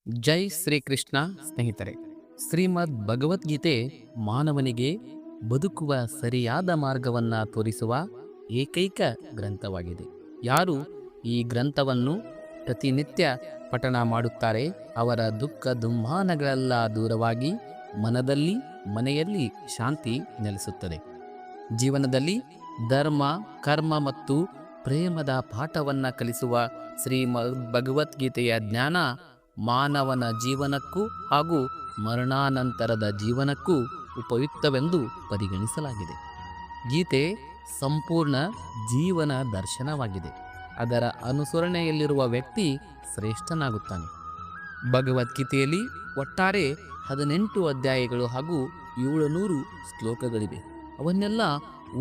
ಜೈ ಶ್ರೀಕೃಷ್ಣ ಸ್ನೇಹಿತರೆ. ಶ್ರೀಮದ್ ಭಗವದ್ಗೀತೆ ಮಾನವನಿಗೆ ಬದುಕುವ ಸರಿಯಾದ ಮಾರ್ಗವನ್ನು ತೋರಿಸುವ ಏಕೈಕ ಗ್ರಂಥವಾಗಿದೆ. ಯಾರು ಈ ಗ್ರಂಥವನ್ನು ಪ್ರತಿನಿತ್ಯ ಪಠಣ ಮಾಡುತ್ತಾರೆ ಅವರ ದುಃಖ ದುಮ್ಮಾನಗಳೆಲ್ಲ ದೂರವಾಗಿ ಮನದಲ್ಲಿ ಮನೆಯಲ್ಲಿ ಶಾಂತಿ ನೆಲೆಸುತ್ತದೆ. ಜೀವನದಲ್ಲಿ ಧರ್ಮ ಕರ್ಮ ಮತ್ತು ಪ್ರೇಮದ ಪಾಠವನ್ನು ಕಲಿಸುವ ಶ್ರೀಮದ್ ಭಗವದ್ಗೀತೆಯ ಜ್ಞಾನ ಮಾನವನ ಜೀವನಕ್ಕೂ ಹಾಗೂ ಮರಣಾನಂತರದ ಜೀವನಕ್ಕೂ ಉಪಯುಕ್ತವೆಂದು ಪರಿಗಣಿಸಲಾಗಿದೆ. ಗೀತೆ ಸಂಪೂರ್ಣ ಜೀವನ ದರ್ಶನವಾಗಿದೆ. ಅದರ ಅನುಸರಣೆಯಲ್ಲಿರುವ ವ್ಯಕ್ತಿ ಶ್ರೇಷ್ಠನಾಗುತ್ತಾನೆ. ಭಗವದ್ಗೀತೆಯಲ್ಲಿ ಒಟ್ಟಾರೆ 18 ಅಧ್ಯಾಯಗಳು ಹಾಗೂ 700 ಶ್ಲೋಕಗಳಿವೆ. ಅವನ್ನೆಲ್ಲ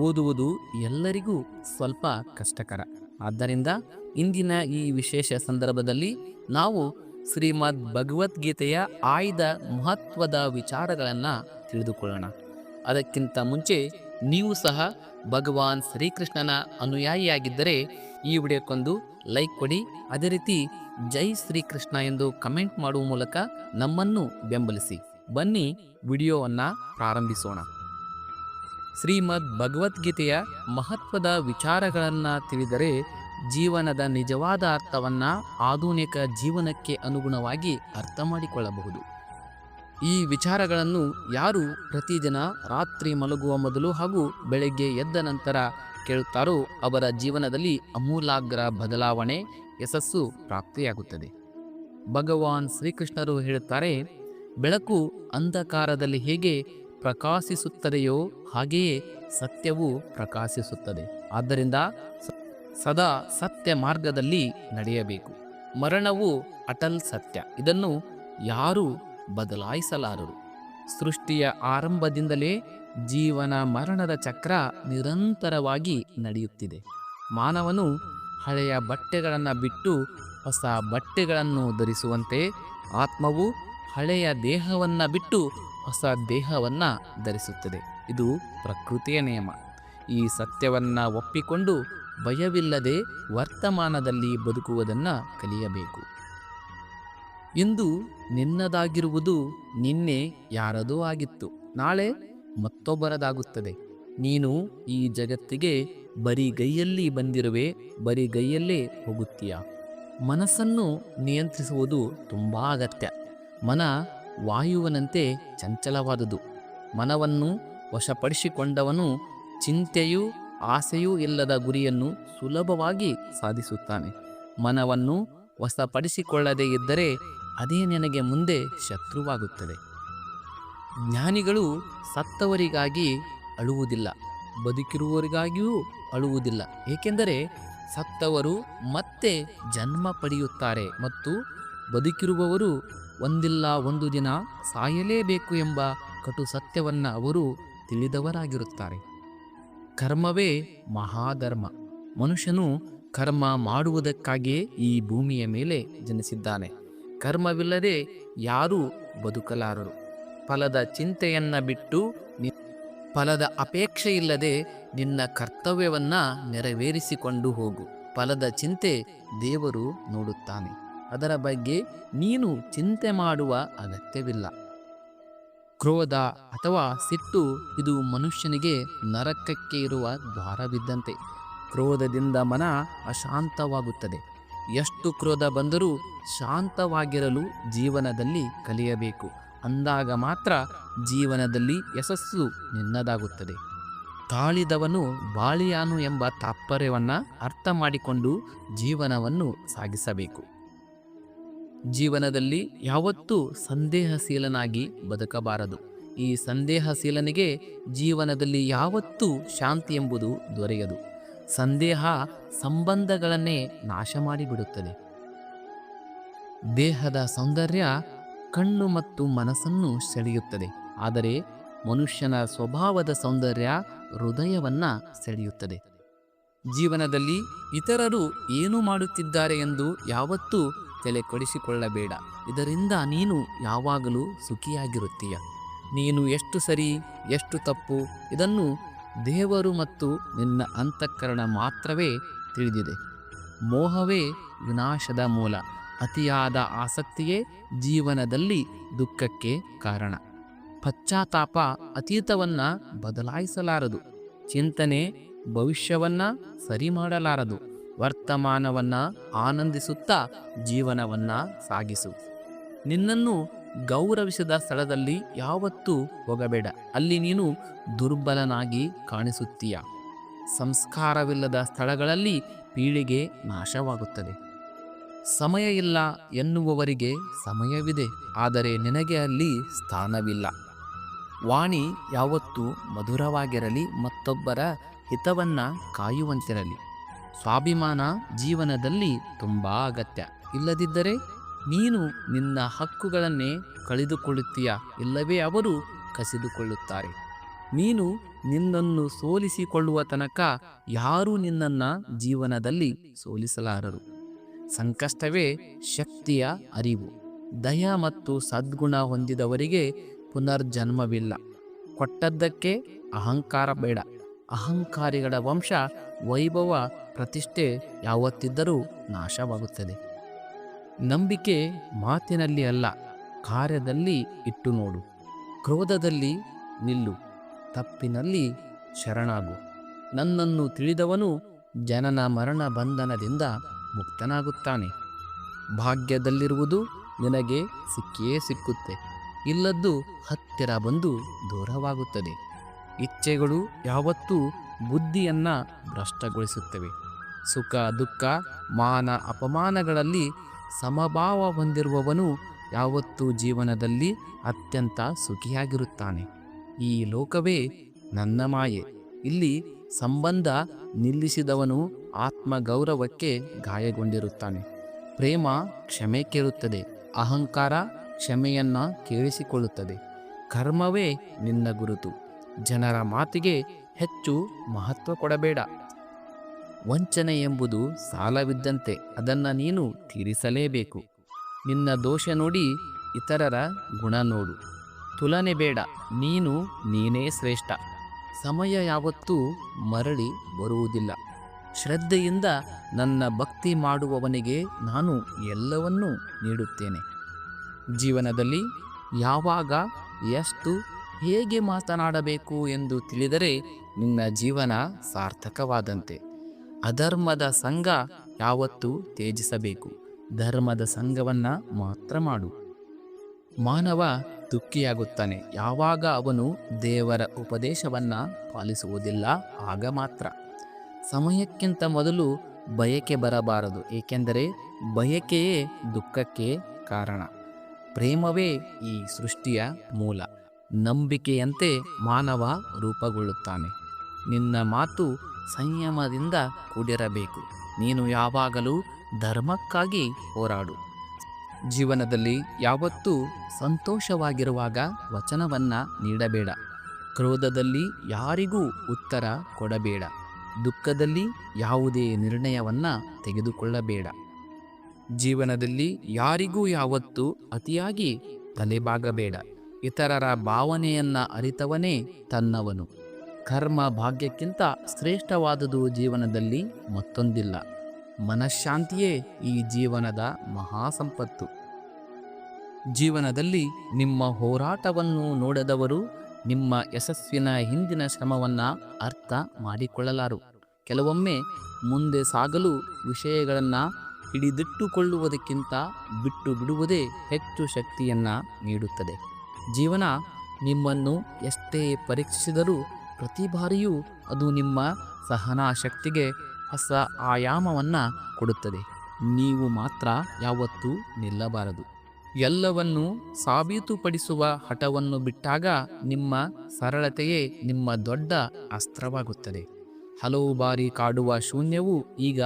ಓದುವುದು ಎಲ್ಲರಿಗೂ ಸ್ವಲ್ಪ ಕಷ್ಟಕರ. ಆದ್ದರಿಂದ ಇಂದಿನ ಈ ವಿಶೇಷ ಸಂದರ್ಭದಲ್ಲಿ ನಾವು ಶ್ರೀಮದ್ ಭಗವದ್ಗೀತೆಯ ಆಯ್ದ ಮಹತ್ವದ ವಿಚಾರಗಳನ್ನು ತಿಳಿದುಕೊಳ್ಳೋಣ. ಅದಕ್ಕಿಂತ ಮುಂಚೆ ನೀವು ಸಹ ಭಗವಾನ್ ಶ್ರೀಕೃಷ್ಣನ ಅನುಯಾಯಿಯಾಗಿದ್ದರೆ ಈ ವಿಡಿಯೋಕ್ಕೊಂದು ಲೈಕ್ ಕೊಡಿ. ಅದೇ ರೀತಿ ಜೈ ಶ್ರೀಕೃಷ್ಣ ಎಂದು ಕಮೆಂಟ್ ಮಾಡುವ ಮೂಲಕ ನಮ್ಮನ್ನು ಬೆಂಬಲಿಸಿ. ಬನ್ನಿ ವಿಡಿಯೋವನ್ನು ಪ್ರಾರಂಭಿಸೋಣ. ಶ್ರೀಮದ್ ಭಗವದ್ಗೀತೆಯ ಮಹತ್ವದ ವಿಚಾರಗಳನ್ನು ತಿಳಿದರೆ ಜೀವನದ ನಿಜವಾದ ಅರ್ಥವನ್ನು ಆಧುನಿಕ ಜೀವನಕ್ಕೆ ಅನುಗುಣವಾಗಿ ಅರ್ಥ ಮಾಡಿಕೊಳ್ಳಬಹುದು. ಈ ವಿಚಾರಗಳನ್ನು ಯಾರು ಪ್ರತಿದಿನ ರಾತ್ರಿ ಮಲಗುವ ಮೊದಲು ಹಾಗೂ ಬೆಳಗ್ಗೆ ಎದ್ದ ನಂತರ ಕೇಳುತ್ತಾರೋ ಅವರ ಜೀವನದಲ್ಲಿ ಅಮೂಲಾಗ್ರ ಬದಲಾವಣೆ ಯಶಸ್ಸು ಪ್ರಾಪ್ತಿಯಾಗುತ್ತದೆ. ಭಗವಾನ್ ಶ್ರೀಕೃಷ್ಣರು ಹೇಳುತ್ತಾರೆ, ಬೆಳಕು ಅಂಧಕಾರದಲ್ಲಿ ಹೇಗೆ ಪ್ರಕಾಶಿಸುತ್ತದೆಯೋ ಹಾಗೆಯೇ ಸತ್ಯವು ಪ್ರಕಾಶಿಸುತ್ತದೆ. ಆದ್ದರಿಂದ ಸದಾ ಸತ್ಯ ಮಾರ್ಗದಲ್ಲಿ ನಡೆಯಬೇಕು. ಮರಣವು ಅಟಲ್ ಸತ್ಯ, ಇದನ್ನು ಯಾರೂ ಬದಲಾಯಿಸಲಾರರು. ಸೃಷ್ಟಿಯ ಆರಂಭದಿಂದಲೇ ಜೀವನ ಮರಣದ ಚಕ್ರ ನಿರಂತರವಾಗಿ ನಡೆಯುತ್ತಿದೆ. ಮಾನವನು ಹಳೆಯ ಬಟ್ಟೆಗಳನ್ನು ಬಿಟ್ಟು ಹೊಸ ಬಟ್ಟೆಗಳನ್ನು ಧರಿಸುವಂತೆ ಆತ್ಮವು ಹಳೆಯ ದೇಹವನ್ನು ಬಿಟ್ಟು ಹೊಸ ದೇಹವನ್ನು ಧರಿಸುತ್ತದೆ. ಇದು ಪ್ರಕೃತಿಯ ನಿಯಮ. ಈ ಸತ್ಯವನ್ನು ಒಪ್ಪಿಕೊಂಡು ಭಯವಿಲ್ಲದೆ ವರ್ತಮಾನದಲ್ಲಿ ಬದುಕುವುದನ್ನು ಕಲಿಯಬೇಕು. ಇಂದು ನಿನ್ನದಾಗಿರುವುದು ನಿನ್ನೆ ಯಾರದೋ ಆಗಿತ್ತು, ನಾಳೆ ಮತ್ತೊಬ್ಬರದಾಗುತ್ತದೆ. ನೀನು ಈ ಜಗತ್ತಿಗೆ ಬರಿಗೈಯಲ್ಲಿ ಬಂದಿರುವೆ, ಬರಿಗೈಯಲ್ಲೇ ಹೋಗುತ್ತೀಯ. ಮನಸ್ಸನ್ನು ನಿಯಂತ್ರಿಸುವುದು ತುಂಬ ಅಗತ್ಯ. ಮನ ವಾಯುವಿನಂತೆ ಚಂಚಲವಾದುದು. ಮನವನ್ನು ವಶಪಡಿಸಿಕೊಂಡವನು ಚಿಂತೆಯೂ ಆಸೆಯೂ ಇಲ್ಲದ ಗುರಿಯನ್ನು ಸುಲಭವಾಗಿ ಸಾಧಿಸುತ್ತಾನೆ. ಮನವನ್ನು ವಶಪಡಿಸಿಕೊಳ್ಳದೇ ಇದ್ದರೆ ಅದೇ ನಿನಗೆ ಮುಂದೆ ಶತ್ರುವಾಗುತ್ತದೆ. ಜ್ಞಾನಿಗಳು ಸತ್ತವರಿಗಾಗಿ ಅಳುವುದಿಲ್ಲ, ಬದುಕಿರುವವರಿಗಾಗಿಯೂ ಅಳುವುದಿಲ್ಲ. ಏಕೆಂದರೆ ಸತ್ತವರು ಮತ್ತೆ ಜನ್ಮ ಪಡೆಯುತ್ತಾರೆ ಮತ್ತು ಬದುಕಿರುವವರು ಒಂದಿಲ್ಲ ಒಂದು ದಿನ ಸಾಯಲೇಬೇಕು ಎಂಬ ಕಟು ಸತ್ಯವನ್ನು ಅವರು ತಿಳಿದವರಾಗಿರುತ್ತಾರೆ. ಕರ್ಮವೇ ಮಹಾಧರ್ಮ. ಮನುಷ್ಯನು ಕರ್ಮ ಮಾಡುವುದಕ್ಕಾಗಿಯೇ ಈ ಭೂಮಿಯ ಮೇಲೆ ಜನಿಸಿದ್ದಾನೆ. ಕರ್ಮವಿಲ್ಲದೆ ಯಾರೂ ಬದುಕಲಾರರು. ಫಲದ ಚಿಂತೆಯನ್ನು ಬಿಟ್ಟು ಫಲದ ಅಪೇಕ್ಷೆ ಇಲ್ಲದೆ ನಿನ್ನ ಕರ್ತವ್ಯವನ್ನು ನೆರವೇರಿಸಿಕೊಂಡು ಹೋಗು. ಫಲದ ಚಿಂತೆ ದೇವರು ನೋಡುತ್ತಾನೆ. ಅದರ ಬಗ್ಗೆ ನೀನು ಚಿಂತೆ ಮಾಡುವ ಅಗತ್ಯವಿಲ್ಲ. ಕ್ರೋಧ ಅಥವಾ ಸಿಟ್ಟು ಇದು ಮನುಷ್ಯನಿಗೆ ನರಕಕ್ಕೆ ಇರುವ ದ್ವಾರವಿದ್ದಂತೆ. ಕ್ರೋಧದಿಂದ ಮನ ಅಶಾಂತವಾಗುತ್ತದೆ. ಎಷ್ಟು ಕ್ರೋಧ ಬಂದರೂ ಶಾಂತವಾಗಿರಲು ಜೀವನದಲ್ಲಿ ಕಲಿಯಬೇಕು. ಅಂದಾಗ ಮಾತ್ರ ಜೀವನದಲ್ಲಿ ಯಶಸ್ಸು ನಿನ್ನದಾಗುತ್ತದೆ. ತಾಳಿದವನು ಬಾಳಿಯಾನು ಎಂಬ ತಾತ್ಪರ್ಯವನ್ನು ಅರ್ಥ ಮಾಡಿಕೊಂಡು ಜೀವನವನ್ನು ಸಾಗಿಸಬೇಕು. ಜೀವನದಲ್ಲಿ ಯಾವತ್ತೂ ಸಂದೇಹಶೀಲನಾಗಿ ಬದುಕಬಾರದು. ಈ ಸಂದೇಹಶೀಲನಿಗೆ ಜೀವನದಲ್ಲಿ ಯಾವತ್ತೂ ಶಾಂತಿ ಎಂಬುದು ದೊರೆಯದು. ಸಂದೇಹ ಸಂಬಂಧಗಳನ್ನೇ ನಾಶ ಮಾಡಿಬಿಡುತ್ತದೆ. ದೇಹದ ಸೌಂದರ್ಯ ಕಣ್ಣು ಮತ್ತು ಮನಸ್ಸನ್ನು ಸೆಳೆಯುತ್ತದೆ, ಆದರೆ ಮನುಷ್ಯನ ಸ್ವಭಾವದ ಸೌಂದರ್ಯ ಹೃದಯವನ್ನು ಸೆಳೆಯುತ್ತದೆ. ಜೀವನದಲ್ಲಿ ಇತರರು ಏನು ಮಾಡುತ್ತಿದ್ದಾರೆ ಎಂದು ಯಾವತ್ತೂ ತಲೆ ಕೆಡಿಸಿಕೊಳ್ಳಬೇಡ. ಇದರಿಂದ ನೀನು ಯಾವಾಗಲೂ ಸುಖಿಯಾಗಿರುತ್ತೀಯ. ನೀನು ಎಷ್ಟು ಸರಿ ಎಷ್ಟು ತಪ್ಪು ಇದನ್ನು ದೇವರು ಮತ್ತು ನಿನ್ನ ಅಂತಃಕರಣ ಮಾತ್ರವೇ ತಿಳಿದಿದೆ. ಮೋಹವೇ ವಿನಾಶದ ಮೂಲ. ಅತಿಯಾದ ಆಸಕ್ತಿಯೇ ಜೀವನದಲ್ಲಿ ದುಃಖಕ್ಕೆ ಕಾರಣ. ಪಶ್ಚಾತ್ತಾಪ ಅತೀತವನ್ನ ಬದಲಾಯಿಸಲಾರದು. ಚಿಂತನೆ ಭವಿಷ್ಯವನ್ನ ಸರಿ ಮಾಡಲಾರದು. ವರ್ತಮಾನವನ್ನ ಆನಂದಿಸುತ್ತಾ ಜೀವನವನ್ನ ಸಾಗಿಸು. ನಿನ್ನನ್ನು ಗೌರವಿಸಿದ ಸ್ಥಳದಲ್ಲಿ ಯಾವತ್ತೂ ಹೋಗಬೇಡ. ಅಲ್ಲಿ ನೀನು ದುರ್ಬಲನಾಗಿ ಕಾಣಿಸುತ್ತೀಯ. ಸಂಸ್ಕಾರವಿಲ್ಲದ ಸ್ಥಳಗಳಲ್ಲಿ ಪೀಳಿಗೆ ನಾಶವಾಗುತ್ತದೆ. ಸಮಯ ಇಲ್ಲ ಎನ್ನುವವರಿಗೆ ಸಮಯವಿದೆ, ಆದರೆ ನಿನಗೆ ಅಲ್ಲಿ ಸ್ಥಾನವಿಲ್ಲ. ವಾಣಿ ಯಾವತ್ತೂ ಮಧುರವಾಗಿರಲಿ, ಮತ್ತೊಬ್ಬರ ಹಿತವನ್ನ ಕಾಯುವಂತಿರಲಿ. ಸ್ವಾಭಿಮಾನ ಜೀವನದಲ್ಲಿ ತುಂಬ ಅಗತ್ಯ. ಇಲ್ಲದಿದ್ದರೆ ನೀನು ನಿನ್ನ ಹಕ್ಕುಗಳನ್ನೇ ಕಳೆದುಕೊಳ್ಳುತ್ತೀಯ, ಇಲ್ಲವೇ ಅವರು ಕಸಿದುಕೊಳ್ಳುತ್ತಾರೆ. ನೀನು ನಿನ್ನನ್ನು ಸೋಲಿಸಿಕೊಳ್ಳುವ ತನಕ ಯಾರೂ ನಿನ್ನನ್ನು ಜೀವನದಲ್ಲಿ ಸೋಲಿಸಲಾರರು. ಸಂಕಷ್ಟವೇ ಶಕ್ತಿಯ ಅರಿವು. ದಯ ಮತ್ತು ಸದ್ಗುಣ ಹೊಂದಿದವರಿಗೆ ಪುನರ್ಜನ್ಮವಿಲ್ಲ. ಕೊಟ್ಟದ್ದಕ್ಕೆ ಅಹಂಕಾರ ಬೇಡ. ಅಹಂಕಾರಿಗಳ ವಂಶ, ವೈಭವ, ಪ್ರತಿಷ್ಠೆ ಯಾವತ್ತಿದ್ದರೂ ನಾಶವಾಗುತ್ತದೆ. ನಂಬಿಕೆ ಮಾತಿನಲ್ಲಿ ಅಲ್ಲ, ಕಾರ್ಯದಲ್ಲಿ ಇಟ್ಟು ನೋಡು. ಕ್ರೋಧದಲ್ಲಿ ನಿಲ್ಲು, ತಪ್ಪಿನಲ್ಲಿ ಶರಣಾಗು. ನನ್ನನ್ನು ತಿಳಿದವನು ಜನನ ಮರಣ ಬಂಧನದಿಂದ ಮುಕ್ತನಾಗುತ್ತಾನೆ. ಭಾಗ್ಯದಲ್ಲಿರುವುದು ನಿನಗೆ ಸಿಕ್ಕಿಯೇ ಸಿಕ್ಕುತ್ತೆ. ಇಲ್ಲದ್ದು ಹತ್ತಿರ ಬಂದು ದೂರವಾಗುತ್ತದೆ. ಇಚ್ಛೆಗಳು ಯಾವತ್ತೂ ಬುದ್ಧಿಯನ್ನ ಭ್ರಷ್ಟಗೊಳಿಸುತ್ತವೆ. ಸುಖ ದುಃಖ ಮಾನ ಅಪಮಾನಗಳಲ್ಲಿ ಸಮಭಾವ ಹೊಂದಿರುವವನು ಯಾವತ್ತೂ ಜೀವನದಲ್ಲಿ ಅತ್ಯಂತ ಸುಖಿಯಾಗಿರುತ್ತಾನೆ. ಈ ಲೋಕವೇ ನನ್ನ ಮಾಯೆ. ಇಲ್ಲಿ ಸಂಬಂಧ ನಿಲ್ಲಿಸಿದವನು ಆತ್ಮಗೌರವಕ್ಕೆ ಗಾಯಗೊಂಡಿರುತ್ತಾನೆ. ಪ್ರೇಮ ಕ್ಷಮೆ ಕೇಳುತ್ತದೆ, ಅಹಂಕಾರ ಕ್ಷಮೆಯನ್ನ ಕೇಳಿಸಿಕೊಳ್ಳುತ್ತದೆ. ಕರ್ಮವೇ ನಿನ್ನ ಗುರುತು. ಜನರ ಮಾತಿಗೆ ಹೆಚ್ಚು ಮಹತ್ವ ಕೊಡಬೇಡ. ವಂಚನೆ ಎಂಬುದು ಸಾಲವಿದ್ದಂತೆ, ಅದನ್ನು ನೀನು ತೀರಿಸಲೇಬೇಕು. ನಿನ್ನ ದೋಷ ನೋಡಿ ಇತರರ ಗುಣ ನೋಡು. ತುಲನೆ ಬೇಡ, ನೀನೇ ಶ್ರೇಷ್ಠ. ಸಮಯ ಯಾವತ್ತೂ ಮರಳಿ ಬರುವುದಿಲ್ಲ. ಶ್ರದ್ಧೆಯಿಂದ ನನ್ನ ಭಕ್ತಿ ಮಾಡುವವನಿಗೆ ನಾನು ಎಲ್ಲವನ್ನೂ ನೀಡುತ್ತೇನೆ. ಜೀವನದಲ್ಲಿ ಯಾವಾಗ, ಎಷ್ಟು, ಹೇಗೆ ಮಾತನಾಡಬೇಕು ಎಂದು ತಿಳಿದರೆ ನಿನ್ನ ಜೀವನ ಸಾರ್ಥಕವಾದಂತೆ. ಅಧರ್ಮದ ಸಂಘ ಯಾವತ್ತೂ ತ್ಯಜಿಸಬೇಕು. ಧರ್ಮದ ಸಂಘವನ್ನ ಮಾತ್ರ ಮಾಡು. ಮಾನವ ದುಃಖಿಯಾಗುತ್ತಾನೆ ಯಾವಾಗ ಅವನು ದೇವರ ಉಪದೇಶವನ್ನ ಪಾಲಿಸುವುದಿಲ್ಲ, ಆಗ ಮಾತ್ರ. ಸಮಯಕ್ಕಿಂತ ಮೊದಲು ಬಯಕೆ ಬರಬಾರದು, ಏಕೆಂದರೆ ಬಯಕೆಯೇ ದುಃಖಕ್ಕೆ ಕಾರಣ. ಪ್ರೇಮವೇ ಈ ಸೃಷ್ಟಿಯ ಮೂಲ. ನಂಬಿಕೆಯಂತೆ ಮಾನವ ರೂಪುಗೊಳ್ಳುತ್ತಾನೆ. ನಿನ್ನ ಮಾತು ಸಂಯಮದಿಂದ ಕೂಡಿರಬೇಕು. ನೀನು ಯಾವಾಗಲೂ ಧರ್ಮಕ್ಕಾಗಿ ಹೋರಾಡು. ಜೀವನದಲ್ಲಿ ಯಾವತ್ತೂ ಸಂತೋಷವಾಗಿರುವಾಗ ವಚನವನ್ನ ನೀಡಬೇಡ. ಕ್ರೋಧದಲ್ಲಿ ಯಾರಿಗೂ ಉತ್ತರ ಕೊಡಬೇಡ. ದುಃಖದಲ್ಲಿ ಯಾವುದೇ ನಿರ್ಣಯವನ್ನ ತೆಗೆದುಕೊಳ್ಳಬೇಡ. ಜೀವನದಲ್ಲಿ ಯಾರಿಗೂ ಯಾವತ್ತೂ ಅತಿಯಾಗಿ ತಲೆಬಾಗಬೇಡ. ಇತರರ ಭಾವನೆಯನ್ನ ಅರಿತವನೇ ತನ್ನವನು. ಕರ್ಮ ಭಾಗ್ಯಕ್ಕಿಂತ ಶ್ರೇಷ್ಠವಾದುದು ಜೀವನದಲ್ಲಿ ಮತ್ತೊಂದಿಲ್ಲ. ಮನಃಶಾಂತಿಯೇ ಈ ಜೀವನದ ಮಹಾಸಂಪತ್ತು. ಜೀವನದಲ್ಲಿ ನಿಮ್ಮ ಹೋರಾಟವನ್ನು ನೋಡದವರು ನಿಮ್ಮ ಯಶಸ್ಸಿನ ಹಿಂದಿನ ಶ್ರಮವನ್ನ ಅರ್ಥ ಮಾಡಿಕೊಳ್ಳಲಾರು. ಕೆಲವೊಮ್ಮೆ ಮುಂದೆ ಸಾಗಲು ವಿಷಯಗಳನ್ನು ಹಿಡಿದಿಟ್ಟುಕೊಳ್ಳುವುದಕ್ಕಿಂತ ಬಿಟ್ಟು ಬಿಡುವುದೇ ಹೆಚ್ಚು ಶಕ್ತಿಯನ್ನ ನೀಡುತ್ತದೆ. ಜೀವನ ನಿಮ್ಮನ್ನು ಎಷ್ಟೇ ಪರೀಕ್ಷಿಸಿದರೂ ಪ್ರತಿ ಬಾರಿಯೂ ಅದು ನಿಮ್ಮ ಸಹನಾ ಶಕ್ತಿಗೆ ಹೊಸ ಆಯಾಮವನ್ನು ಕೊಡುತ್ತದೆ. ನೀವು ಮಾತ್ರ ಯಾವತ್ತೂ ನಿಲ್ಲಬಾರದು. ಎಲ್ಲವನ್ನೂ ಸಾಬೀತುಪಡಿಸುವ ಹಠವನ್ನು ಬಿಟ್ಟಾಗ ನಿಮ್ಮ ಸರಳತೆಯೇ ನಿಮ್ಮ ದೊಡ್ಡ ಅಸ್ತ್ರವಾಗುತ್ತದೆ. ಹಲವು ಬಾರಿ ಕಾಡುವ ಶೂನ್ಯವು ಈಗ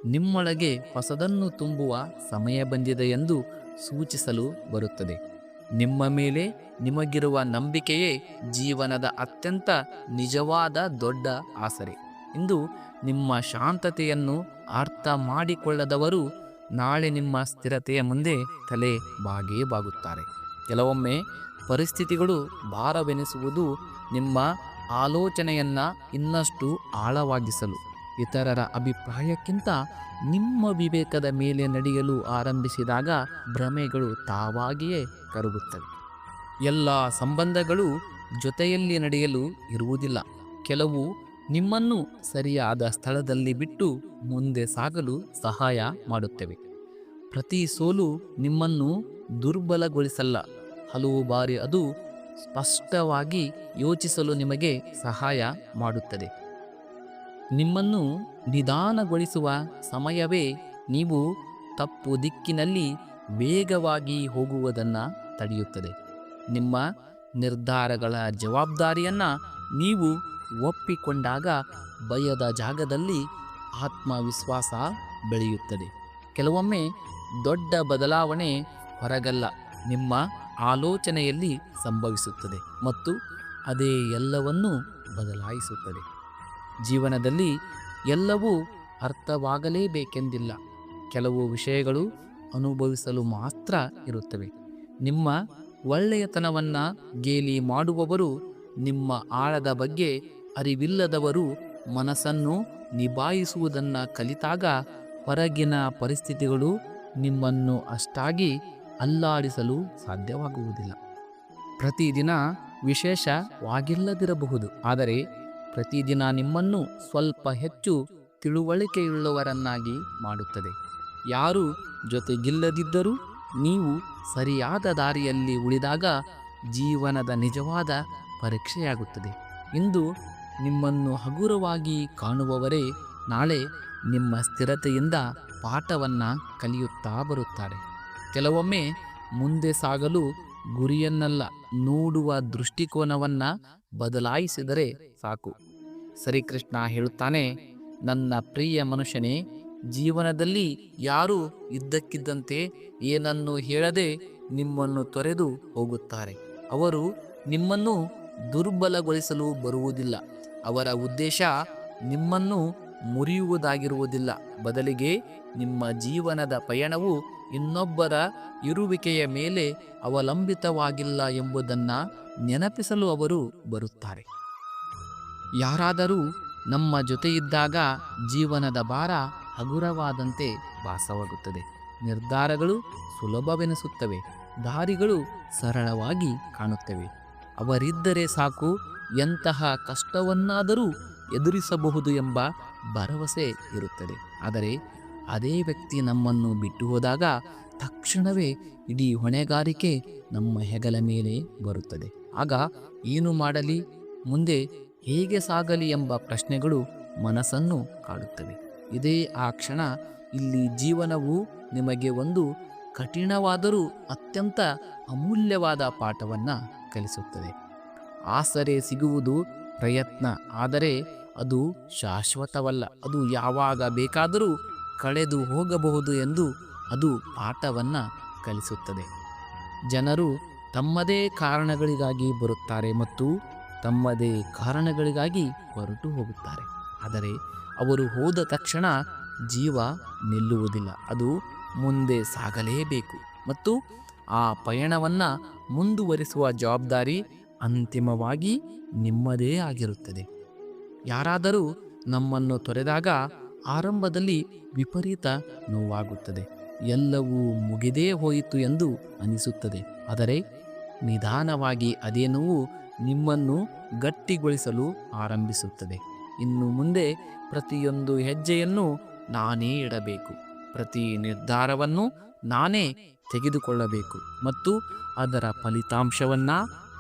ನಿಮ್ಮೊಳಗೆ ಹೊಸದನ್ನು ತುಂಬುವ ಸಮಯ ಬಂದಿದೆ ಎಂದು ಸೂಚಿಸಲು ಬರುತ್ತದೆ. ನಿಮ್ಮ ಮೇಲೆ ನಿಮಗಿರುವ ನಂಬಿಕೆಯೇ ಜೀವನದ ಅತ್ಯಂತ ನಿಜವಾದ ದೊಡ್ಡ ಆಸರೆ. ಇಂದು ನಿಮ್ಮ ಶಾಂತತೆಯನ್ನು ಅರ್ಥ ಮಾಡಿಕೊಳ್ಳದವರು ನಾಳೆ ನಿಮ್ಮ ಸ್ಥಿರತೆಯ ಮುಂದೆ ತಲೆ ಬಾಗುತ್ತಾರೆ. ಕೆಲವೊಮ್ಮೆ ಪರಿಸ್ಥಿತಿಗಳು ಭಾರವೆನಿಸುವುದು ನಿಮ್ಮ ಆಲೋಚನೆಯನ್ನು ಇನ್ನಷ್ಟು ಆಳವಾಗಿಸಲು. ಇತರರ ಅಭಿಪ್ರಾಯಕ್ಕಿಂತ ನಿಮ್ಮ ವಿವೇಕದ ಮೇಲೆ ನಡೆಯಲು ಆರಂಭಿಸಿದಾಗ ಭ್ರಮೆಗಳು ತಾವಾಗಿಯೇ ಕರಗುತ್ತವೆ. ಎಲ್ಲ ಸಂಬಂಧಗಳು ಜೊತೆಯಲ್ಲಿ ನಡೆಯಲು ಇರುವುದಿಲ್ಲ. ಕೆಲವು ನಿಮ್ಮನ್ನು ಸರಿಯಾದ ಸ್ಥಳದಲ್ಲಿ ಬಿಟ್ಟು ಮುಂದೆ ಸಾಗಲು ಸಹಾಯ ಮಾಡುತ್ತವೆ. ಪ್ರತಿ ಸೋಲು ನಿಮ್ಮನ್ನು ದುರ್ಬಲಗೊಳಿಸಲ್ಲ, ಹಲವು ಬಾರಿ ಅದು ಸ್ಪಷ್ಟವಾಗಿ ಯೋಚಿಸಲು ನಿಮಗೆ ಸಹಾಯ ಮಾಡುತ್ತದೆ. ನಿಮ್ಮನ್ನು ನಿಧಾನಗೊಳಿಸುವ ಸಮಯವೇ ನೀವು ತಪ್ಪು ದಿಕ್ಕಿನಲ್ಲಿ ವೇಗವಾಗಿ ಹೋಗುವುದನ್ನು ತಡೆಯುತ್ತದೆ. ನಿಮ್ಮ ನಿರ್ಧಾರಗಳ ಜವಾಬ್ದಾರಿಯನ್ನು ನೀವು ಒಪ್ಪಿಕೊಂಡಾಗ ಭಯದ ಜಾಗದಲ್ಲಿ ಆತ್ಮವಿಶ್ವಾಸ ಬೆಳೆಯುತ್ತದೆ. ಕೆಲವೊಮ್ಮೆ ದೊಡ್ಡ ಬದಲಾವಣೆ ಹೊರಗಲ್ಲ, ನಿಮ್ಮ ಆಲೋಚನೆಯಲ್ಲಿ ಸಂಭವಿಸುತ್ತದೆ ಮತ್ತು ಅದೇ ಎಲ್ಲವನ್ನೂ ಬದಲಾಯಿಸುತ್ತದೆ. ಜೀವನದಲ್ಲಿ ಎಲ್ಲವೂ ಅರ್ಥವಾಗಲೇಬೇಕೆಂದಿಲ್ಲ. ಕೆಲವು ವಿಷಯಗಳು ಅನುಭವಿಸಲು ಮಾತ್ರ ಇರುತ್ತವೆ. ನಿಮ್ಮ ಒಳ್ಳೆಯತನವನ್ನು ಗೇಲಿ ಮಾಡುವವರು ನಿಮ್ಮ ಆಳದ ಬಗ್ಗೆ ಅರಿವಿಲ್ಲದವರು. ಮನಸ್ಸನ್ನು ನಿಭಾಯಿಸುವುದನ್ನು ಕಲಿತಾಗ ಹೊರಗಿನ ಪರಿಸ್ಥಿತಿಗಳು ನಿಮ್ಮನ್ನು ಅಷ್ಟಾಗಿ ಅಲ್ಲಾಡಿಸಲು ಸಾಧ್ಯವಾಗುವುದಿಲ್ಲ. ಪ್ರತಿದಿನ ವಿಶೇಷವಾಗಿಲ್ಲದಿರಬಹುದು, ಆದರೆ ಪ್ರತಿದಿನ ನಿಮ್ಮನ್ನು ಸ್ವಲ್ಪ ಹೆಚ್ಚು ತಿಳುವಳಿಕೆಯುಳ್ಳವರನ್ನಾಗಿ ಮಾಡುತ್ತದೆ. ಯಾರು ಜೊತೆಗಿಲ್ಲದಿದ್ದರೂ ನೀವು ಸರಿಯಾದ ದಾರಿಯಲ್ಲಿ ಉಳಿದಾಗ ಜೀವನದ ನಿಜವಾದ ಪರೀಕ್ಷೆಯಾಗುತ್ತದೆ. ಇಂದು ನಿಮ್ಮನ್ನು ಹಗುರವಾಗಿ ಕಾಣುವವರೇ ನಾಳೆ ನಿಮ್ಮ ಸ್ಥಿರತೆಯಿಂದ ಪಾಠವನ್ನು ಕಲಿಯುತ್ತಾ ಬರುತ್ತಾರೆ. ಕೆಲವೊಮ್ಮೆ ಮುಂದೆ ಸಾಗಲು ಗುರಿಯನ್ನಲ್ಲ, ನೋಡುವ ದೃಷ್ಟಿಕೋನವನ್ನು ಬದಲಾಯಿಸಿದರೆ ಸಾಕು. ಶ್ರೀಕೃಷ್ಣ ಹೇಳುತ್ತಾನೆ, ನನ್ನ ಪ್ರಿಯ ಮನುಷ್ಯನೇ, ಜೀವನದಲ್ಲಿ ಯಾರು ಇದ್ದಕ್ಕಿದ್ದಂತೆ ಏನನ್ನು ಹೇಳದೆ ನಿಮ್ಮನ್ನು ತೊರೆದು ಹೋಗುತ್ತಾರೆ. ಅವರು ನಿಮ್ಮನ್ನು ದುರ್ಬಲಗೊಳಿಸಲು ಬರುವುದಿಲ್ಲ. ಅವರ ಉದ್ದೇಶ ನಿಮ್ಮನ್ನು ಮುರಿಯುವುದಾಗಿರುವುದಿಲ್ಲ. ಬದಲಿಗೆ ನಿಮ್ಮ ಜೀವನದ ಪಯಣವು ಇನ್ನೊಬ್ಬರ ಇರುವಿಕೆಯ ಮೇಲೆ ಅವಲಂಬಿತವಾಗಿಲ್ಲ ಎಂಬುದನ್ನು ನೆನಪಿಸಲು ಅವರು ಬರುತ್ತಾರೆ. ಯಾರಾದರೂ ನಮ್ಮ ಜೊತೆ ಇದ್ದಾಗ ಜೀವನದ ಭಾರ ಹಗುರವಾದಂತೆ ಭಾಸವಾಗುತ್ತದೆ. ನಿರ್ಧಾರಗಳು ಸುಲಭವೆನಿಸುತ್ತವೆ, ದಾರಿಗಳು ಸರಳವಾಗಿ ಕಾಣುತ್ತವೆ. ಅವರಿದ್ದರೆ ಸಾಕು, ಎಂತಹ ಕಷ್ಟವನ್ನಾದರೂ ಎದುರಿಸಬಹುದು ಎಂಬ ಭರವಸೆ ಇರುತ್ತದೆ. ಆದರೆ ಅದೇ ವ್ಯಕ್ತಿ ನಮ್ಮನ್ನು ಬಿಟ್ಟು ಹೋದಾಗ ತಕ್ಷಣವೇ ಇಡೀ ಹೊಣೆಗಾರಿಕೆ ನಮ್ಮ ಹೆಗಲ ಮೇಲೆ ಬರುತ್ತದೆ. ಆಗ ಏನು ಮಾಡಲಿ, ಮುಂದೆ ಹೇಗೆ ಸಾಗಲಿ ಎಂಬ ಪ್ರಶ್ನೆಗಳು ಮನಸ್ಸನ್ನು ಕಾಡುತ್ತವೆ. ಇದೇ ಆ ಕ್ಷಣ ಇಲ್ಲಿ ಜೀವನವು ನಿಮಗೆ ಒಂದು ಕಠಿಣವಾದರೂ ಅತ್ಯಂತ ಅಮೂಲ್ಯವಾದ ಪಾಠವನ್ನು ಕಲಿಸುತ್ತದೆ. ಆಸರೆ ಸಿಗುವುದು ಪ್ರಯತ್ನ, ಆದರೆ ಅದು ಶಾಶ್ವತವಲ್ಲ. ಅದು ಯಾವಾಗ ಬೇಕಾದರೂ ಕಳೆದು ಹೋಗಬಹುದು ಎಂದು ಅದು ಪಾಠವನ್ನು ಕಲಿಸುತ್ತದೆ. ಜನರು ತಮ್ಮದೇ ಕಾರಣಗಳಿಗಾಗಿ ಬರುತ್ತಾರೆ ಮತ್ತು ತಮ್ಮದೇ ಕಾರಣಗಳಿಗಾಗಿ ಹೊರಟು ಹೋಗುತ್ತಾರೆ. ಆದರೆ ಅವರು ಹೋದ ತಕ್ಷಣ ಜೀವ ನಿಲ್ಲುವುದಿಲ್ಲ. ಅದು ಮುಂದೆ ಸಾಗಲೇಬೇಕು ಮತ್ತು ಆ ಪಯಣವನ್ನು ಮುಂದುವರಿಸುವ ಜವಾಬ್ದಾರಿ ಅಂತಿಮವಾಗಿ ನಿಮ್ಮದೇ ಆಗಿರುತ್ತದೆ. ಯಾರಾದರೂ ನಮ್ಮನ್ನು ತೊರೆದಾಗ ಆರಂಭದಲ್ಲಿ ವಿಪರೀತ ನೋವಾಗುತ್ತದೆ. ಎಲ್ಲವೂ ಮುಗಿದೇ ಹೋಯಿತು ಎಂದು ಅನಿಸುತ್ತದೆ. ಆದರೆ ನಿಧಾನವಾಗಿ ಅದೇ ನೋವು ನಿಮ್ಮನ್ನು ಗಟ್ಟಿಗೊಳಿಸಲು ಆರಂಭಿಸುತ್ತದೆ. ಇನ್ನು ಮುಂದೆ ಪ್ರತಿಯೊಂದು ಹೆಜ್ಜೆಯನ್ನು ನಾನೇ ಇಡಬೇಕು, ಪ್ರತಿ ನಿರ್ಧಾರವನ್ನು ನಾನೇ ತೆಗೆದುಕೊಳ್ಳಬೇಕು ಮತ್ತು ಅದರ ಫಲಿತಾಂಶವನ್ನು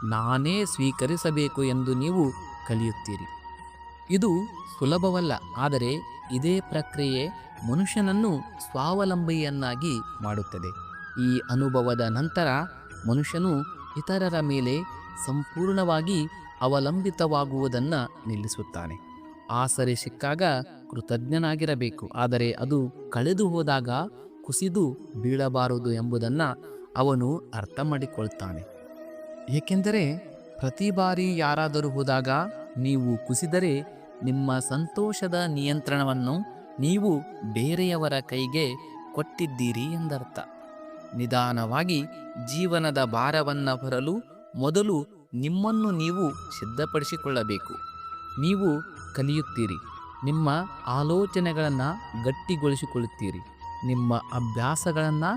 ನಾನೇ ಸ್ವೀಕರಿಸಬೇಕು ಎಂದು ನೀವು ಕಲಿಯುತ್ತೀರಿ. ಇದು ಸುಲಭವಲ್ಲ, ಆದರೆ ಇದೇ ಪ್ರಕ್ರಿಯೆ ಮನುಷ್ಯನನ್ನು ಸ್ವಾವಲಂಬಿಯನ್ನಾಗಿ ಮಾಡುತ್ತದೆ. ಈ ಅನುಭವದ ನಂತರ ಮನುಷ್ಯನು ಇತರರ ಮೇಲೆ ಸಂಪೂರ್ಣವಾಗಿ ಅವಲಂಬಿತವಾಗುವುದನ್ನು ನಿಲ್ಲಿಸುತ್ತಾನೆ. ಆಸರೆ ಸಿಕ್ಕಾಗ ಕೃತಜ್ಞನಾಗಿರಬೇಕು, ಆದರೆ ಅದು ಕಳೆದು ಹೋದಾಗ ಕುಸಿದು ಬೀಳಬಾರದು ಎಂಬುದನ್ನು ಅವನು ಅರ್ಥ ಮಾಡಿಕೊಳ್ತಾನೆ. ಏಕೆಂದರೆ ಪ್ರತಿ ಬಾರಿ ಯಾರಾದರೂ ಹೋದಾಗ ನೀವು ಕುಸಿದರೆ ನಿಮ್ಮ ಸಂತೋಷದ ನಿಯಂತ್ರಣವನ್ನು ನೀವು ಬೇರೆಯವರ ಕೈಗೆ ಕೊಟ್ಟಿದ್ದೀರಿ ಎಂದರ್ಥ. ನಿಧಾನವಾಗಿ ಜೀವನದ ಭಾರವನ್ನು ಹೊರಲು ಮೊದಲು ನಿಮ್ಮನ್ನು ನೀವು ಸಿದ್ಧಪಡಿಸಿಕೊಳ್ಳಬೇಕು. ನೀವು ಕಲಿಯುತ್ತೀರಿ, ನಿಮ್ಮ ಆಲೋಚನೆಗಳನ್ನು ಗಟ್ಟಿಗೊಳಿಸಿಕೊಳ್ಳುತ್ತೀರಿ, ನಿಮ್ಮ ಅಭ್ಯಾಸಗಳನ್ನು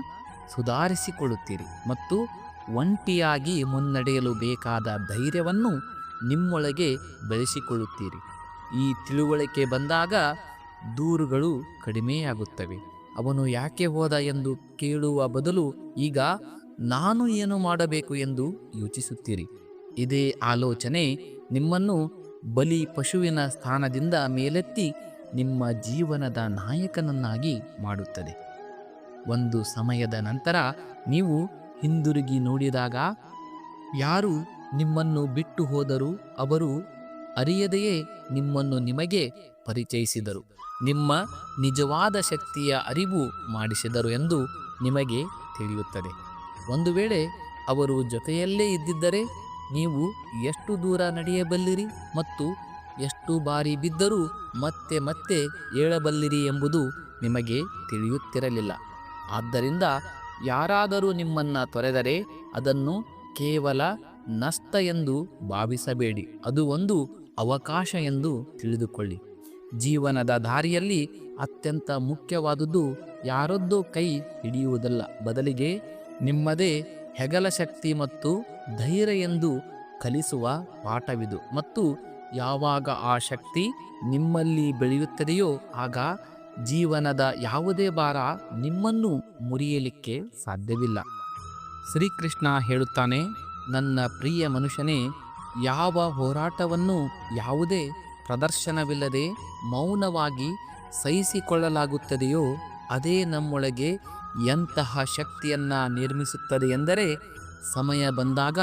ಸುಧಾರಿಸಿಕೊಳ್ಳುತ್ತೀರಿ ಮತ್ತು ಒಂಟಿಯಾಗಿ ಮುನ್ನಡೆಯಲು ಬೇಕಾದ ಧೈರ್ಯವನ್ನು ನಿಮ್ಮೊಳಗೆ ಬೆಳೆಸಿಕೊಳ್ಳುತ್ತೀರಿ. ಈ ತಿಳುವಳಿಕೆ ಬಂದಾಗ ದೂರುಗಳು ಕಡಿಮೆಯಾಗುತ್ತವೆ. ಅವನು ಯಾಕೆ ಹೋದ ಎಂದು ಕೇಳುವ ಬದಲು ಈಗ ನಾನು ಏನು ಮಾಡಬೇಕು ಎಂದು ಯೋಚಿಸುತ್ತೀರಿ. ಇದೇ ಆಲೋಚನೆ ನಿಮ್ಮನ್ನು ಬಲಿ ಪಶುವಿನ ಸ್ಥಾನದಿಂದ ಮೇಲೆತ್ತಿ ನಿಮ್ಮ ಜೀವನದ ನಾಯಕನನ್ನಾಗಿ ಮಾಡುತ್ತದೆ. ಒಂದು ಸಮಯದ ನಂತರ ನೀವು ಹಿಂದಿರುಗಿ ನೋಡಿದಾಗ ಯಾರು ನಿಮ್ಮನ್ನು ಬಿಟ್ಟು ಹೋದರೂ ಅವರು ಅರಿಯದೆಯೇ ನಿಮ್ಮನ್ನು ನಿಮಗೆ ಪರಿಚಯಿಸಿದರು, ನಿಮ್ಮ ನಿಜವಾದ ಶಕ್ತಿಯ ಅರಿವು ಮಾಡಿಸಿದರು ಎಂದು ನಿಮಗೆ ತಿಳಿಯುತ್ತದೆ. ಒಂದು ವೇಳೆ ಅವರು ಜೊತೆಯಲ್ಲೇ ಇದ್ದಿದ್ದರೆ ನೀವು ಎಷ್ಟು ದೂರ ನಡೆಯಬಲ್ಲಿರಿ ಮತ್ತು ಎಷ್ಟು ಬಾರಿ ಬಿದ್ದರೂ ಮತ್ತೆ ಮತ್ತೆ ಏಳಬಲ್ಲಿರಿ ಎಂಬುದು ನಿಮಗೆ ತಿಳಿಯುತ್ತಿರಲಿಲ್ಲ. ಆದ್ದರಿಂದ ಯಾರಾದರೂ ನಿಮ್ಮನ್ನು ತೊರೆದರೆ ಅದನ್ನು ಕೇವಲ ನಷ್ಟ ಎಂದು ಭಾವಿಸಬೇಡಿ, ಅದು ಒಂದು ಅವಕಾಶ ಎಂದು ತಿಳಿದುಕೊಳ್ಳಿ. ಜೀವನದ ದಾರಿಯಲ್ಲಿ ಅತ್ಯಂತ ಮುಖ್ಯವಾದುದು ಯಾರದ್ದೋ ಕೈ ಹಿಡಿಯುವುದಲ್ಲ, ಬದಲಿಗೆ ನಿಮ್ಮದೇ ಹೆಗಲ ಶಕ್ತಿ ಮತ್ತು ಧೈರ್ಯ ಎಂದು ಕಲಿಸುವ ಪಾಠವಿದು. ಮತ್ತು ಯಾವಾಗ ಆ ಶಕ್ತಿ ನಿಮ್ಮಲ್ಲಿ ಬೆಳೆಯುತ್ತದೆಯೋ ಆಗ ಜೀವನದ ಯಾವುದೇ ಭಾರ ನಿಮ್ಮನ್ನು ಮುರಿಯಲಿಕ್ಕೆ ಸಾಧ್ಯವಿಲ್ಲ. ಶ್ರೀಕೃಷ್ಣ ಹೇಳುತ್ತಾನೆ, ನನ್ನ ಪ್ರಿಯ ಮನುಷ್ಯನೇ, ಯಾವ ಹೋರಾಟವನ್ನು ಯಾವುದೇ ಪ್ರದರ್ಶನವಿಲ್ಲದೆ ಮೌನವಾಗಿ ಸಹಿಸಿಕೊಳ್ಳಲಾಗುತ್ತದೆಯೋ ಅದೇ ನಮ್ಮೊಳಗೆ ಎಂತಹ ಶಕ್ತಿಯನ್ನು ನಿರ್ಮಿಸುತ್ತದೆ ಎಂದರೆ ಸಮಯ ಬಂದಾಗ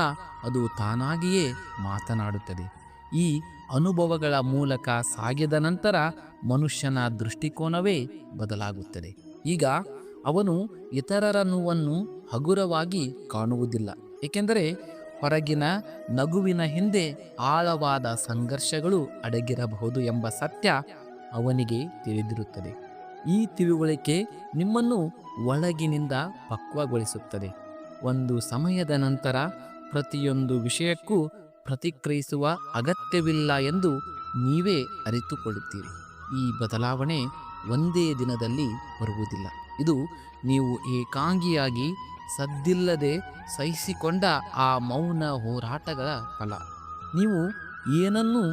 ಅದು ತಾನಾಗಿಯೇ ಮಾತನಾಡುತ್ತದೆ. ಈ ಅನುಭವಗಳ ಮೂಲಕ ಸಾಗಿದ ನಂತರ ಮನುಷ್ಯನ ದೃಷ್ಟಿಕೋನವೇ ಬದಲಾಗುತ್ತದೆ. ಈಗ ಅವನು ಇತರರ ನೋವನ್ನು ಹಗುರವಾಗಿ ಕಾಣುವುದಿಲ್ಲ, ಏಕೆಂದರೆ ಹೊರಗಿನ ನಗುವಿನ ಹಿಂದೆ ಆಳವಾದ ಸಂಘರ್ಷಗಳು ಅಡಗಿರಬಹುದು ಎಂಬ ಸತ್ಯ ಅವನಿಗೆ ತಿಳಿದಿರುತ್ತದೆ. ಈ ತಿಳುವಳಿಕೆ ನಿಮ್ಮನ್ನು ಒಳಗಿನಿಂದ ಪಕ್ವಗೊಳಿಸುತ್ತದೆ. ಒಂದು ಸಮಯದ ನಂತರ ಪ್ರತಿಯೊಂದು ವಿಷಯಕ್ಕೂ ಪ್ರತಿಕ್ರಿಯಿಸುವ ಅಗತ್ಯವಿಲ್ಲ ಎಂದು ನೀವೇ ಅರಿತುಕೊಳ್ಳುತ್ತೀರಿ. ಈ ಬದಲಾವಣೆ ಒಂದೇ ದಿನದಲ್ಲಿ ಬರುವುದಿಲ್ಲ. ಇದು ನೀವು ಏಕಾಂಗಿಯಾಗಿ ಸದ್ದಿಲ್ಲದೆ ಸಹಿಸಿಕೊಂಡ ಆ ಮೌನ ಹೋರಾಟಗಳ ಫಲ. ನೀವು ಏನನ್ನು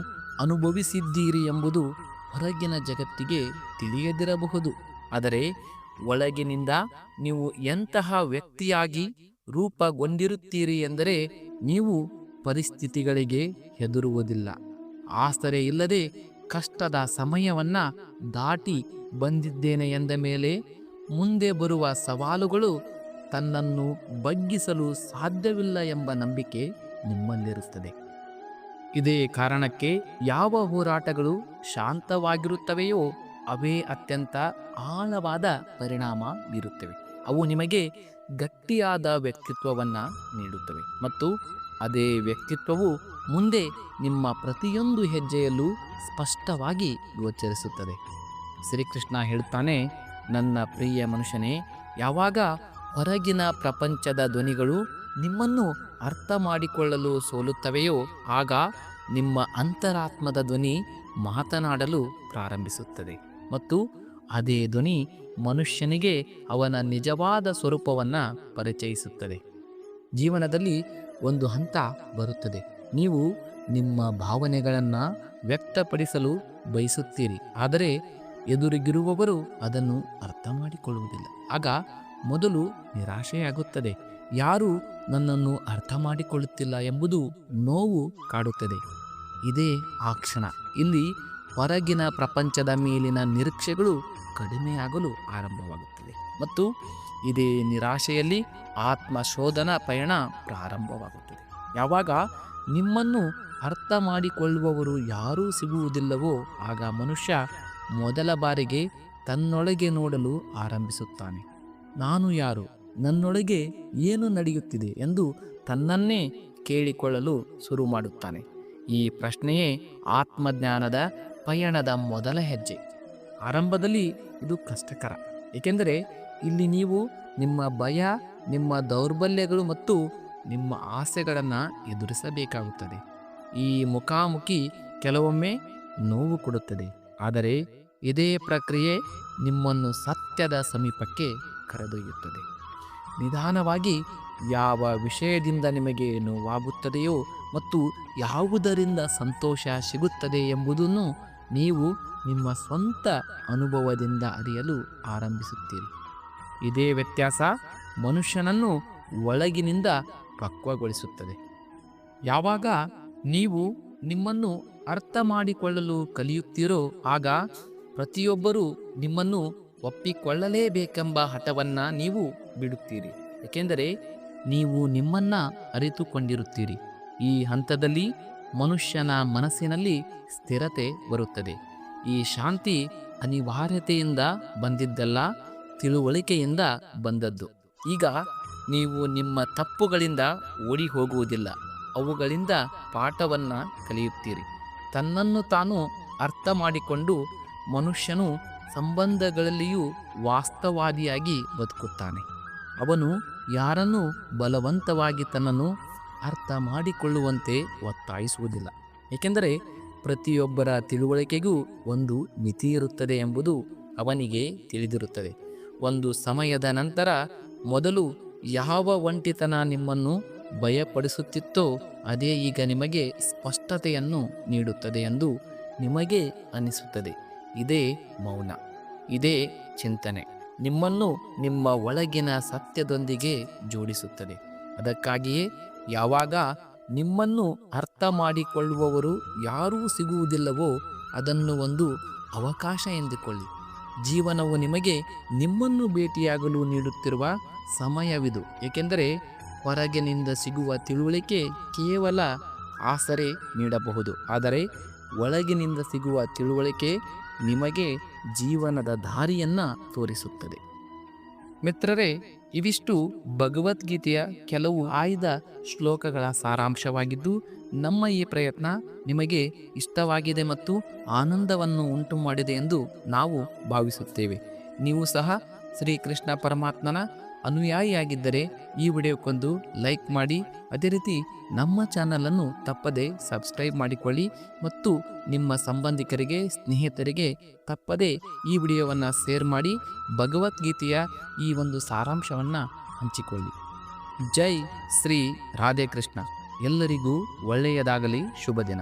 ಅನುಭವಿಸಿದ್ದೀರಿ ಎಂಬುದು ಹೊರಗಿನ ಜಗತ್ತಿಗೆ ತಿಳಿಯದಿರಬಹುದು, ಆದರೆ ಒಳಗಿನಿಂದ ನೀವು ಎಂತಹ ವ್ಯಕ್ತಿಯಾಗಿ ರೂಪುಗೊಂಡಿರುತ್ತೀರಿ ಎಂದರೆ ನೀವು ಪರಿಸ್ಥಿತಿಗಳಿಗೆ ಹೆದರುವುದಿಲ್ಲ. ಆಸರೆ ಇಲ್ಲದೆ ಕಷ್ಟದ ಸಮಯವನ್ನು ದಾಟಿ ಬಂದಿದ್ದೇನೆ ಎಂದ ಮೇಲೆ ಮುಂದೆ ಬರುವ ಸವಾಲುಗಳು ತನ್ನನ್ನು ಬಗ್ಗಿಸಲು ಸಾಧ್ಯವಿಲ್ಲ ಎಂಬ ನಂಬಿಕೆ ನಿಮ್ಮಲ್ಲಿರುತ್ತದೆ. ಇದೇ ಕಾರಣಕ್ಕೆ ಯಾವ ಹೋರಾಟಗಳು ಶಾಂತವಾಗಿರುತ್ತವೆಯೋ ಅವೇ ಅತ್ಯಂತ ಆಳವಾದ ಪರಿಣಾಮ ಬೀರುತ್ತವೆ. ಅವು ನಿಮಗೆ ಗಟ್ಟಿಯಾದ ವ್ಯಕ್ತಿತ್ವವನ್ನು ನೀಡುತ್ತವೆ ಮತ್ತು ಅದೇ ವ್ಯಕ್ತಿತ್ವವು ಮುಂದೆ ನಿಮ್ಮ ಪ್ರತಿಯೊಂದು ಹೆಜ್ಜೆಯಲ್ಲೂ ಸ್ಪಷ್ಟವಾಗಿ ಗೋಚರಿಸುತ್ತದೆ. ಶ್ರೀಕೃಷ್ಣ ಹೇಳುತ್ತಾನೆ, ನನ್ನ ಪ್ರಿಯ ಮನುಷ್ಯನೇ, ಯಾವಾಗ ಹೊರಗಿನ ಪ್ರಪಂಚದ ಧ್ವನಿಗಳು ನಿಮ್ಮನ್ನು ಅರ್ಥ ಮಾಡಿಕೊಳ್ಳಲು ಸೋಲುತ್ತವೆಯೋ ಆಗ ನಿಮ್ಮ ಅಂತರಾತ್ಮದ ಧ್ವನಿ ಮಾತನಾಡಲು ಪ್ರಾರಂಭಿಸುತ್ತದೆ ಮತ್ತು ಅದೇ ಧ್ವನಿ ಮನುಷ್ಯನಿಗೆ ಅವನ ನಿಜವಾದ ಸ್ವರೂಪವನ್ನು ಪರಿಚಯಿಸುತ್ತದೆ. ಜೀವನದಲ್ಲಿ ಒಂದು ಹಂತ ಬರುತ್ತದೆ, ನೀವು ನಿಮ್ಮ ಭಾವನೆಗಳನ್ನು ವ್ಯಕ್ತಪಡಿಸಲು ಬಯಸುತ್ತೀರಿ, ಆದರೆ ಎದುರಿಗಿರುವವರು ಅದನ್ನು ಅರ್ಥ ಮಾಡಿಕೊಳ್ಳುವುದಿಲ್ಲ. ಆಗ ಮೊದಲು ನಿರಾಶೆಯಾಗುತ್ತದೆ. ಯಾರೂ ನನ್ನನ್ನು ಅರ್ಥ ಮಾಡಿಕೊಳ್ಳುತ್ತಿಲ್ಲ ಎಂಬುದು ನೋವು ಕಾಡುತ್ತದೆ. ಇದೇ ಆ ಕ್ಷಣ ಇಲ್ಲಿ ಹೊರಗಿನ ಪ್ರಪಂಚದ ಮೇಲಿನ ನಿರೀಕ್ಷೆಗಳು ಕಡಿಮೆಯಾಗಲು ಆರಂಭವಾಗುತ್ತದೆ ಮತ್ತು ಇದೇ ನಿರಾಶೆಯಲ್ಲಿ ಆತ್ಮಶೋಧನಾ ಪಯಣ ಪ್ರಾರಂಭವಾಗುತ್ತದೆ. ಯಾವಾಗ ನಿಮ್ಮನ್ನು ಅರ್ಥ ಮಾಡಿಕೊಳ್ಳುವವರು ಯಾರೂ ಸಿಗುವುದಿಲ್ಲವೋ ಆಗ ಮನುಷ್ಯ ಮೊದಲ ಬಾರಿಗೆ ತನ್ನೊಳಗೆ ನೋಡಲು ಆರಂಭಿಸುತ್ತಾನೆ. ನಾನು ಯಾರು, ನನ್ನೊಳಗೆ ಏನು ನಡೆಯುತ್ತಿದೆ ಎಂದು ತನ್ನನ್ನೇ ಕೇಳಿಕೊಳ್ಳಲು ಶುರು ಮಾಡುತ್ತಾನೆ. ಈ ಪ್ರಶ್ನೆಯೇ ಆತ್ಮಜ್ಞಾನದ ಪಯಣದ ಮೊದಲ ಹೆಜ್ಜೆ. ಆರಂಭದಲ್ಲಿ ಇದು ಕಷ್ಟಕರ, ಏಕೆಂದರೆ ಇಲ್ಲಿ ನೀವು ನಿಮ್ಮ ಭಯ, ನಿಮ್ಮ ದೌರ್ಬಲ್ಯಗಳು ಮತ್ತು ನಿಮ್ಮ ಆಸೆಗಳನ್ನು ಎದುರಿಸಬೇಕಾಗುತ್ತದೆ. ಈ ಮುಖಾಮುಖಿ ಕೆಲವೊಮ್ಮೆ ನೋವು ಕೊಡುತ್ತದೆ, ಆದರೆ ಇದೇ ಪ್ರಕ್ರಿಯೆ ನಿಮ್ಮನ್ನು ಸತ್ಯದ ಸಮೀಪಕ್ಕೆ ಕರೆದೊಯ್ಯುತ್ತದೆ. ನಿಧಾನವಾಗಿ ಯಾವ ವಿಷಯದಿಂದ ನಿಮಗೆ ನೋವಾಗುತ್ತದೆಯೋ ಮತ್ತು ಯಾವುದರಿಂದ ಸಂತೋಷ ಸಿಗುತ್ತದೆ ಎಂಬುದನ್ನು ನೀವು ನಿಮ್ಮ ಸ್ವಂತ ಅನುಭವದಿಂದ ಅರಿಯಲು ಆರಂಭಿಸುತ್ತೀರಿ. ಇದೇ ವ್ಯತ್ಯಾಸ ಮನುಷ್ಯನನ್ನು ಒಳಗಿನಿಂದ ಪಕ್ವಗೊಳಿಸುತ್ತದೆ. ಯಾವಾಗ ನೀವು ನಿಮ್ಮನ್ನು ಅರ್ಥ ಮಾಡಿಕೊಳ್ಳಲು ಕಲಿಯುತ್ತೀರೋ ಆಗ ಪ್ರತಿಯೊಬ್ಬರೂ ನಿಮ್ಮನ್ನು ಒಪ್ಪಿಕೊಳ್ಳಲೇಬೇಕೆಂಬ ಹಠವನ್ನು ನೀವು ಬಿಡುತ್ತೀರಿ. ಏಕೆಂದರೆ ನೀವು ನಿಮ್ಮನ್ನು ಅರಿತುಕೊಂಡಿರುತ್ತೀರಿ. ಈ ಹಂತದಲ್ಲಿ ಮನುಷ್ಯನ ಮನಸ್ಸಿನಲ್ಲಿ ಸ್ಥಿರತೆ ಬರುತ್ತದೆ. ಈ ಶಾಂತಿ ಅನಿವಾರ್ಯತೆಯಿಂದ ಬಂದಿದ್ದಲ್ಲ, ತಿಳುವಳಿಕೆಯಿಂದ ಬಂದದ್ದು. ಈಗ ನೀವು ನಿಮ್ಮ ತಪ್ಪುಗಳಿಂದ ಓಡಿ ಹೋಗುವುದಿಲ್ಲ, ಅವುಗಳಿಂದ ಪಾಠವನ್ನು ಕಲಿಯುತ್ತೀರಿ. ತನ್ನನ್ನು ತಾನು ಅರ್ಥ ಮಾಡಿಕೊಂಡು ಮನುಷ್ಯನು ಸಂಬಂಧಗಳಲ್ಲಿಯೂ ವಾಸ್ತವಾದಿಯಾಗಿ ಬದುಕುತ್ತಾನೆ. ಅವನು ಯಾರನ್ನೂ ಬಲವಂತವಾಗಿ ತನ್ನನ್ನು ಅರ್ಥ ಮಾಡಿಕೊಳ್ಳುವಂತೆ ಒತ್ತಾಯಿಸುವುದಿಲ್ಲ. ಏಕೆಂದರೆ ಪ್ರತಿಯೊಬ್ಬರ ತಿಳುವಳಿಕೆಗೂ ಒಂದು ಮಿತಿ ಇರುತ್ತದೆ ಎಂಬುದು ಅವನಿಗೆ ತಿಳಿದಿರುತ್ತದೆ. ಒಂದು ಸಮಯದ ನಂತರ ಮೊದಲು ಯಾವ ಒಂಟಿತನ ನಿಮ್ಮನ್ನು ಭಯಪಡಿಸುತ್ತಿತ್ತೋ ಅದೇ ಈಗ ನಿಮಗೆ ಸ್ಪಷ್ಟತೆಯನ್ನು ನೀಡುತ್ತದೆ ಎಂದು ನಿಮಗೆ ಅನಿಸುತ್ತದೆ. ಇದೇ ಮೌನ, ಇದೇ ಚಿಂತನೆ ನಿಮ್ಮನ್ನು ನಿಮ್ಮ ಒಳಗಿನ ಸತ್ಯದೊಂದಿಗೆ ಜೋಡಿಸುತ್ತದೆ. ಅದಕ್ಕಾಗಿಯೇ ಯಾವಾಗ ನಿಮ್ಮನ್ನು ಅರ್ಥ ಮಾಡಿಕೊಳ್ಳುವವರು ಯಾರೂ ಸಿಗುವುದಿಲ್ಲವೋ ಅದನ್ನು ಒಂದು ಅವಕಾಶ ಎಂದುಕೊಳ್ಳಿ. ಜೀವನವು ನಿಮಗೆ ನಿಮ್ಮನ್ನು ಭೇಟಿಯಾಗಲು ನೀಡುತ್ತಿರುವ ಸಮಯವಿದು. ಏಕೆಂದರೆ ಹೊರಗಿನಿಂದ ಸಿಗುವ ತಿಳುವಳಿಕೆ ಕೇವಲ ಆಸರೆ ನೀಡಬಹುದು, ಆದರೆ ಒಳಗಿನಿಂದ ಸಿಗುವ ತಿಳುವಳಿಕೆ ನಿಮಗೆ ಜೀವನದ ದಾರಿಯನ್ನು ತೋರಿಸುತ್ತದೆ. ಮಿತ್ರರೇ, ಇವಿಷ್ಟು ಭಗವದ್ಗೀತೆಯ ಕೆಲವು ಆಯ್ದ ಶ್ಲೋಕಗಳ ಸಾರಾಂಶವಾಗಿದ್ದು, ನಮ್ಮ ಈ ಪ್ರಯತ್ನ ನಿಮಗೆ ಇಷ್ಟವಾಗಿದೆ ಮತ್ತು ಆನಂದವನ್ನು ಉಂಟು ಮಾಡಿದೆ ಎಂದು ನಾವು ಭಾವಿಸುತ್ತೇವೆ. ನೀವು ಸಹ ಶ್ರೀಕೃಷ್ಣ ಪರಮಾತ್ಮನ ಅನುಯಾಯಿಯಾಗಿದ್ದರೆ ಈ ವಿಡಿಯೋಕ್ಕೊಂದು ಲೈಕ್ ಮಾಡಿ, ಅದೇ ರೀತಿ ನಮ್ಮ ಚಾನಲನ್ನು ತಪ್ಪದೆ ಸಬ್ಸ್ಕ್ರೈಬ್ ಮಾಡಿಕೊಳ್ಳಿ ಮತ್ತು ನಿಮ್ಮ ಸಂಬಂಧಿಕರಿಗೆ, ಸ್ನೇಹಿತರಿಗೆ ತಪ್ಪದೆ ಈ ವಿಡಿಯೋವನ್ನು ಶೇರ್ ಮಾಡಿ ಭಗವದ್ಗೀತೆಯ ಈ ಒಂದು ಸಾರಾಂಶವನ್ನು ಹಂಚಿಕೊಳ್ಳಿ. ಜೈ ಶ್ರೀ ರಾಧೆ ಕೃಷ್ಣ. ಎಲ್ಲರಿಗೂ ಒಳ್ಳೆಯದಾಗಲಿ. ಶುಭ ದಿನ.